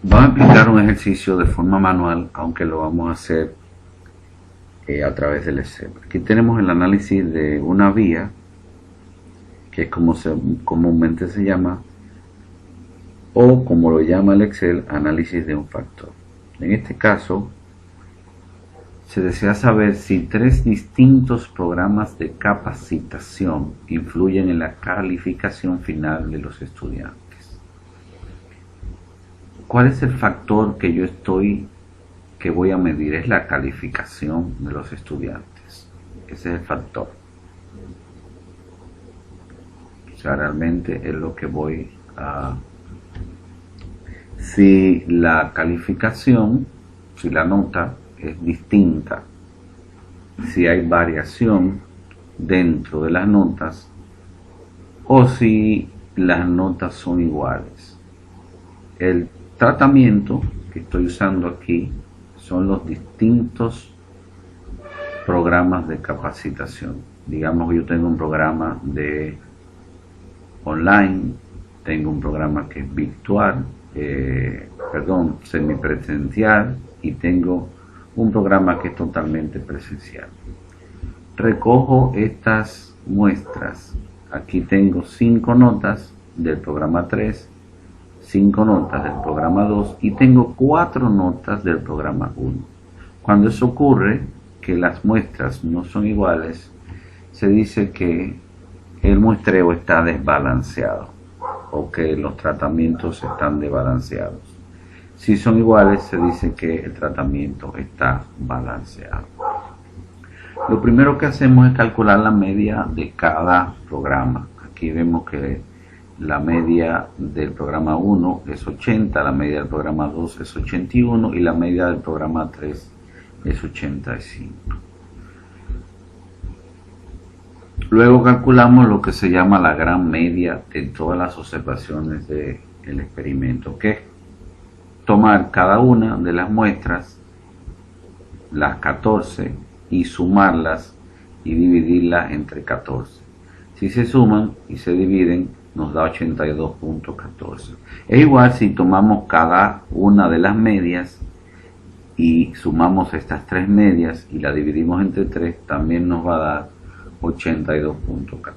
Vamos a aplicar un ejercicio de forma manual, aunque lo vamos a hacer a través del Excel. Aquí tenemos el análisis de una vía, que es como comúnmente se llama, o como lo llama el Excel, análisis de un factor. En este caso, se desea saber si 3 distintos programas de capacitación influyen en la calificación final de los estudiantes. ¿Cuál es el factor que voy a medir? Es la calificación de los estudiantes. Ese es el factor. O sea, realmente es lo que voy a... Si la calificación, si la nota es distinta, si hay variación dentro de las notas, o si las notas son iguales. El tratamiento que estoy usando aquí son los distintos programas de capacitación. Digamos que yo tengo un programa de online, tengo un programa que es virtual, semipresencial, y tengo un programa que es totalmente presencial. Recojo estas muestras. Aquí tengo 5 notas del programa 3, 5 notas del programa 2 y tengo 4 notas del programa 1. Cuando eso ocurre, que las muestras no son iguales, se dice que el muestreo está desbalanceado o que los tratamientos están desbalanceados. Si son iguales, se dice que el tratamiento está balanceado. Lo primero que hacemos es calcular la media de cada programa. Aquí vemos que la media del programa 1 es 80, la media del programa 2 es 81 y la media del programa 3 es 85. Luego calculamos lo que se llama la gran media de todas las observaciones del experimento, que es tomar cada una de las muestras, las 14, y sumarlas y dividirlas entre 14. Si se suman y se dividen, nos da 82.14. Es igual si tomamos cada una de las medias y sumamos estas 3 medias y la dividimos entre 3, también nos va a dar 82.14.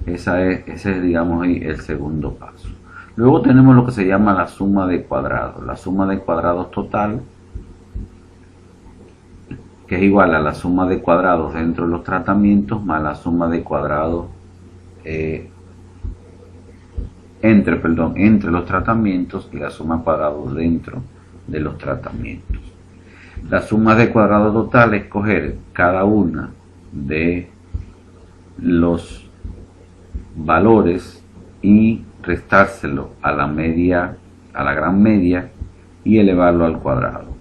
Ese es, digamos, ahí el segundo paso. Luego tenemos lo que se llama la suma de cuadrados. La suma de cuadrados total, que es igual a la suma de cuadrados dentro de los tratamientos más la suma de cuadrados entre los tratamientos y la suma de cuadrados dentro de los tratamientos. La suma de cuadrados total es coger cada una de los valores y restárselo a la media, a la gran media, y elevarlo al cuadrado.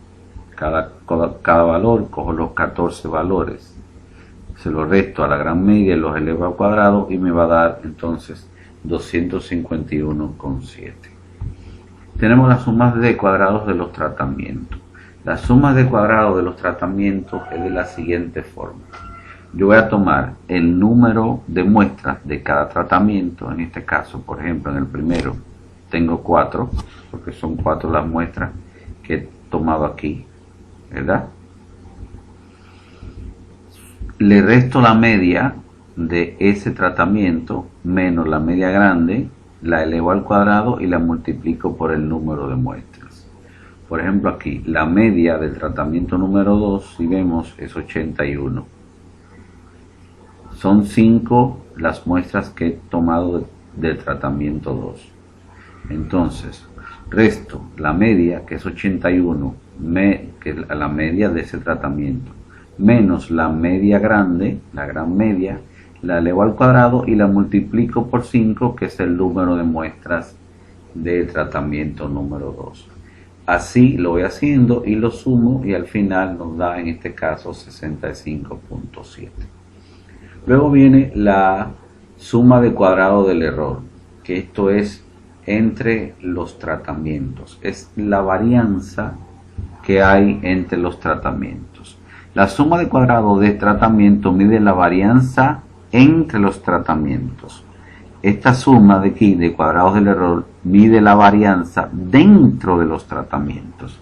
Cada valor, cojo los 14 valores, se los resto a la gran media y los elevo al cuadrado y me va a dar entonces 251,7. Tenemos las sumas de cuadrados de los tratamientos. Las sumas de cuadrados de los tratamientos es de la siguiente forma. Yo voy a tomar el número de muestras de cada tratamiento. En este caso, por ejemplo, en el primero tengo 4, porque son 4 las muestras que he tomado aquí, ¿verdad? Le resto la media de ese tratamiento menos la media grande, la elevo al cuadrado y la multiplico por el número de muestras. Por ejemplo, aquí la media del tratamiento número 2, si vemos, es 81. Son 5 las muestras que he tomado del tratamiento 2. Entonces, resto la media, que es 81, que es la media de ese tratamiento, menos la media grande, la gran media, la elevo al cuadrado y la multiplico por 5, que es el número de muestras del tratamiento número 2. Así lo voy haciendo y lo sumo y al final nos da en este caso 65.7. Luego viene la suma de cuadrado del error, que esto es entre los tratamientos, es la varianza que hay entre los tratamientos. La suma de cuadrado de tratamiento mide la varianza entre los tratamientos esta suma de aquí de cuadrados del error mide la varianza dentro de los tratamientos.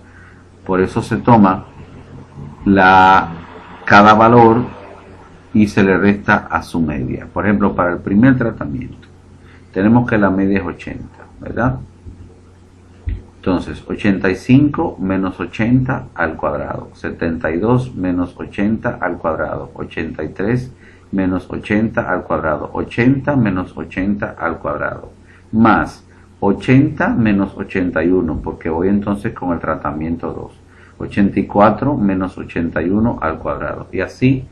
Por eso se toma cada valor y se le resta a su media. Por ejemplo, para el primer tratamiento tenemos que la media es 80, ¿verdad? Entonces 85 menos 80 al cuadrado, 72 menos 80 al cuadrado, 83 menos 80 al cuadrado, 80 menos 80 al cuadrado, más 80 menos 81, porque voy entonces con el tratamiento 2, 84 menos 81 al cuadrado, y así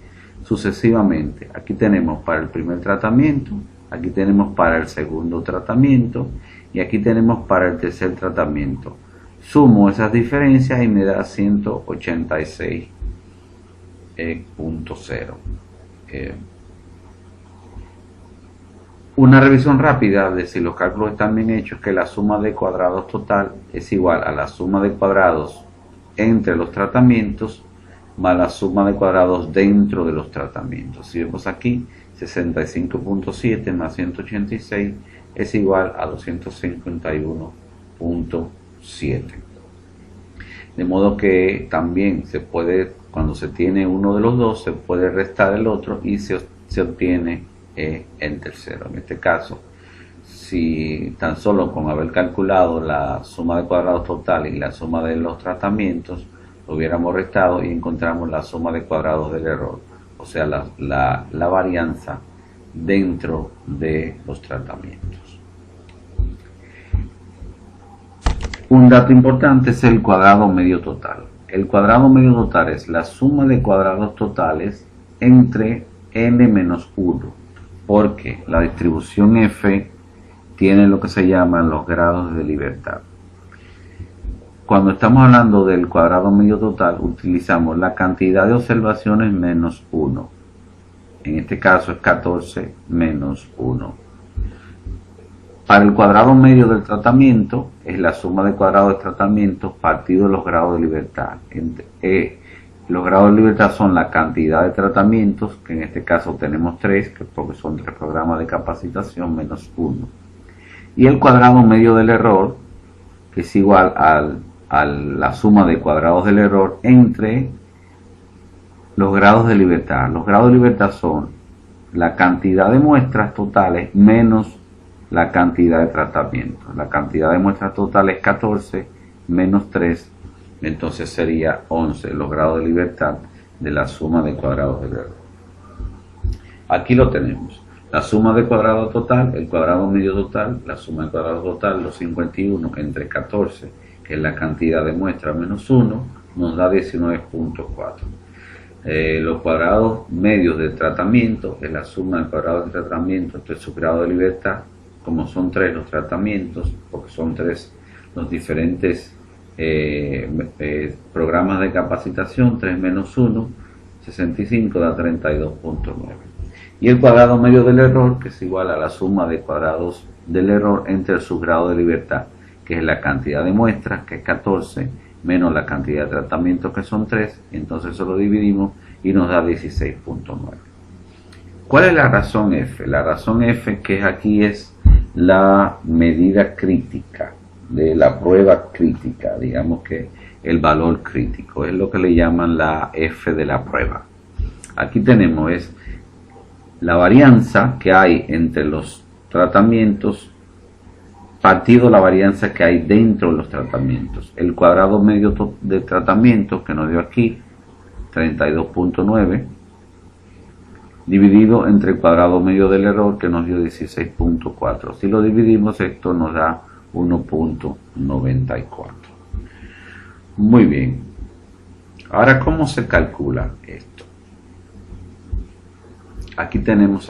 sucesivamente. Aquí tenemos para el primer tratamiento, aquí tenemos para el segundo tratamiento, y aquí tenemos para el tercer tratamiento. Sumo esas diferencias y me da 186.0. Una revisión rápida de si los cálculos están bien hechos es que la suma de cuadrados total es igual a la suma de cuadrados entre los tratamientos más la suma de cuadrados dentro de los tratamientos. Si vemos aquí, 65.7 más 186 es igual a 251.7. De modo que también se puede, cuando se tiene uno de los dos, se puede restar el otro y se obtiene el tercero. En este caso, si tan solo con haber calculado la suma de cuadrados total y la suma de los tratamientos, lo hubiéramos restado y encontramos la suma de cuadrados del error, o sea, la varianza dentro de los tratamientos. Un dato importante es el cuadrado medio total. El cuadrado medio total es la suma de cuadrados totales entre n menos 1, porque la distribución f tiene lo que se llaman los grados de libertad. Cuando estamos hablando del cuadrado medio total, utilizamos la cantidad de observaciones menos 1. En este caso es 14 menos 1. Para el cuadrado medio del tratamiento, es la suma de cuadrados de tratamiento partido de los grados de libertad. Los grados de libertad son la cantidad de tratamientos, que en este caso tenemos 3, porque son 3 programas de capacitación, menos 1. Y el cuadrado medio del error, que es igual a la suma de cuadrados del error entre los grados de libertad. Los grados de libertad son la cantidad de muestras totales menos la cantidad de tratamientos. La cantidad de muestras totales es 14 menos 3, entonces sería 11 los grados de libertad de la suma de cuadrados del error. Aquí lo tenemos. La suma de cuadrado total, el cuadrado medio total, la suma de cuadrado total, los 51 entre 14, que es la cantidad de muestras menos 1, nos da 19.4. Los cuadrados medios de tratamiento es la suma de cuadrados de tratamiento entre su grado de libertad, como son 3 los tratamientos, porque son 3 los diferentes programas de capacitación, 3 menos 1, 65 da 32.9. Y el cuadrado medio del error, que es igual a la suma de cuadrados del error entre su grado de libertad, que es la cantidad de muestras, que es 14, menos la cantidad de tratamientos, que son 3, entonces eso lo dividimos y nos da 16.9. ¿Cuál es la razón F? La razón F, que aquí es la medida crítica de la prueba crítica, digamos que el valor crítico, es lo que le llaman la F de la prueba. Aquí tenemos es la varianza que hay entre los tratamientos partido la varianza que hay dentro de los tratamientos. El cuadrado medio de tratamiento que nos dio aquí 32.9 dividido entre el cuadrado medio del error que nos dio 16.4. Si lo dividimos, esto nos da 1.94. Muy bien. Ahora, ¿cómo se calcula esto? Aquí tenemos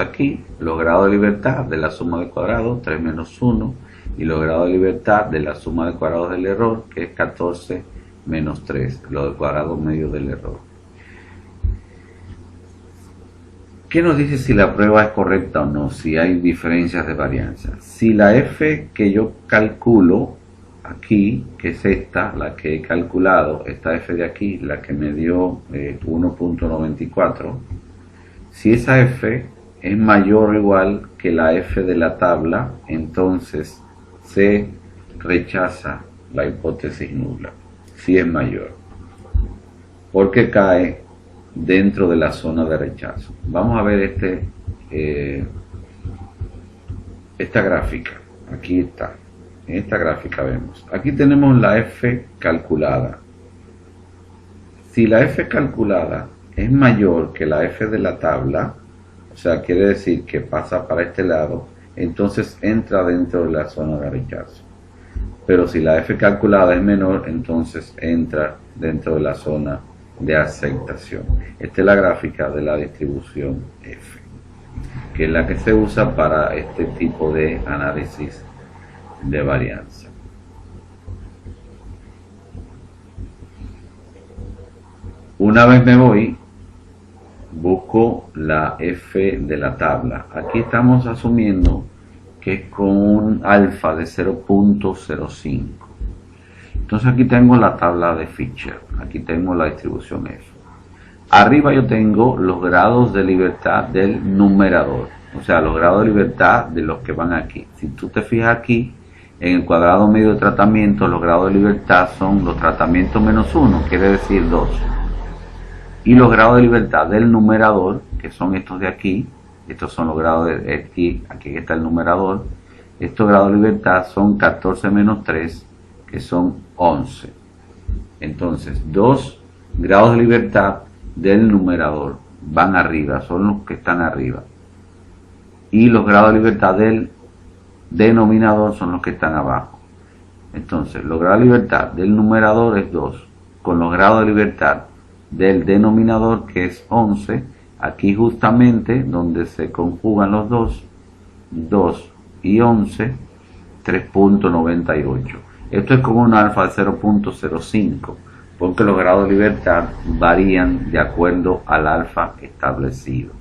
los grados de libertad de la suma de cuadrados, 3 menos 1, y los grados de libertad de la suma de cuadrados del error, que es 14 menos 3, lo del cuadrado medio del error. ¿Qué nos dice si la prueba es correcta o no? Si hay diferencias de varianza. Si la F que yo calculo aquí, que es esta, la que he calculado, esta F de aquí, la que me dio 1.94, si esa F es mayor o igual que la f de la tabla, entonces se rechaza la hipótesis nula. Si es mayor, porque cae dentro de la zona de rechazo. Vamos a ver esta gráfica. Aquí está. En esta gráfica vemos. Aquí tenemos la f calculada. Si la f calculada es mayor que la f de la tabla, o sea, quiere decir que pasa para este lado, entonces entra dentro de la zona de rechazo. Pero si la f calculada es menor, entonces entra dentro de la zona de aceptación. Esta es la gráfica de la distribución f, que es la que se usa para este tipo de análisis de varianza. Una vez me voy, busco la f de la tabla. Aquí estamos asumiendo que es con un alfa de 0.05. Entonces aquí tengo la tabla de Fisher, aquí tengo la distribución f. Arriba yo tengo los grados de libertad del numerador, o sea, los grados de libertad de los que van aquí. Si tú te fijas aquí, en el cuadrado medio de tratamiento, los grados de libertad son los tratamientos menos 1, quiere decir 2. Y los grados de libertad del numerador, que son estos de aquí, estos son los grados de aquí está el numerador, estos grados de libertad son 14 menos 3, que son 11. Entonces, 2 grados de libertad del numerador van arriba, son los que están arriba. Y los grados de libertad del denominador son los que están abajo. Entonces, los grados de libertad del numerador es 2, con los grados de libertad del denominador, que es 11, aquí justamente donde se conjugan los dos, 2 y 11, 3.98. Esto es como un alfa de 0.05, porque los grados de libertad varían de acuerdo al alfa establecido.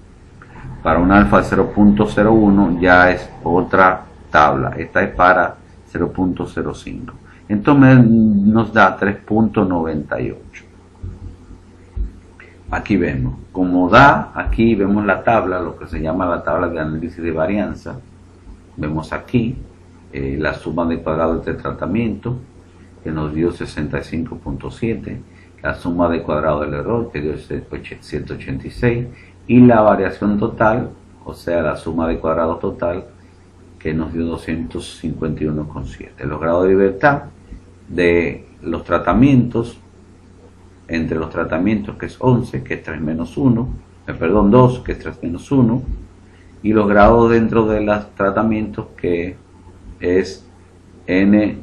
Para un alfa de 0.01 ya es otra tabla, esta es para 0.05. Entonces nos da 3.98. Aquí vemos, como da, aquí vemos la tabla, lo que se llama la tabla de análisis de varianza. Vemos aquí la suma de cuadrados de tratamiento, que nos dio 65.7, la suma de cuadrado del error, que dio 186, y la variación total, o sea, la suma de cuadrados total, que nos dio 251.7. Los grados de libertad de los tratamientos, entre los tratamientos, que es 11, que es 3 menos 1, 2, que es 3 menos 1, y los grados dentro de los tratamientos, que es n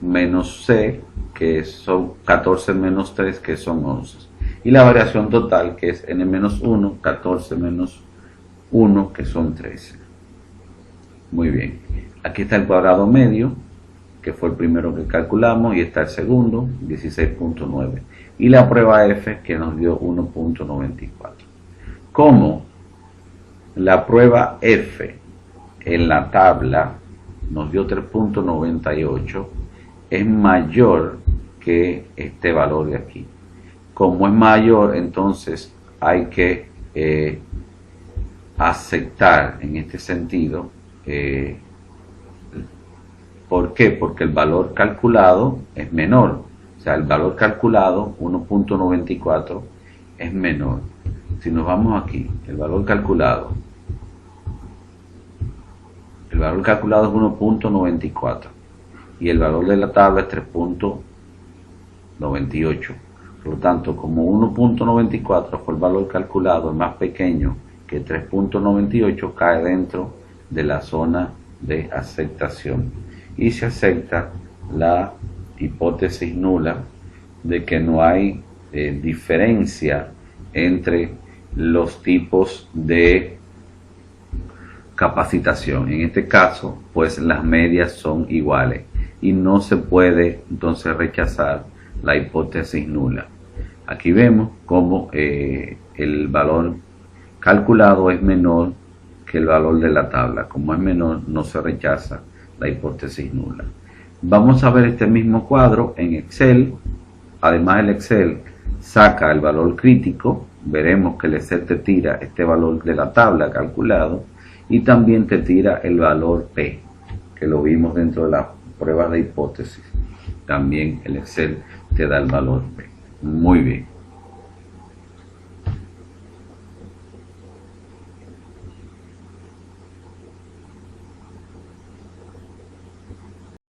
menos c, que son 14 menos 3, que son 11, y la variación total, que es n menos 1, 14 menos 1, que son 13. Muy bien, aquí está el cuadrado medio, que fue el primero que calculamos, y está el segundo, 16.9, y la prueba F, que nos dio 1.94. Como la prueba F en la tabla nos dio 3.98, es mayor que este valor de aquí. Como es mayor, entonces hay que aceptar en este sentido. ¿Por qué? Porque el valor calculado es menor. O sea, el valor calculado, 1.94, es menor. Si nos vamos aquí, el valor calculado es 1.94 y el valor de la tabla es 3.98. Por lo tanto, como 1.94 fue el valor calculado, el más pequeño que 3.98, cae dentro de la zona de aceptación y se acepta la hipótesis nula de que no hay diferencia entre los tipos de capacitación. En este caso, pues las medias son iguales y no se puede entonces rechazar la hipótesis nula. Aquí vemos cómo el valor calculado es menor que el valor de la tabla. Como es menor, no se rechaza la hipótesis nula. Vamos a ver este mismo cuadro en Excel. Además, el Excel saca el valor crítico veremos que el Excel te tira este valor de la tabla calculado y también te tira el valor P, que lo vimos dentro de la prueba de hipótesis. También el Excel te da el valor P. Muy bien.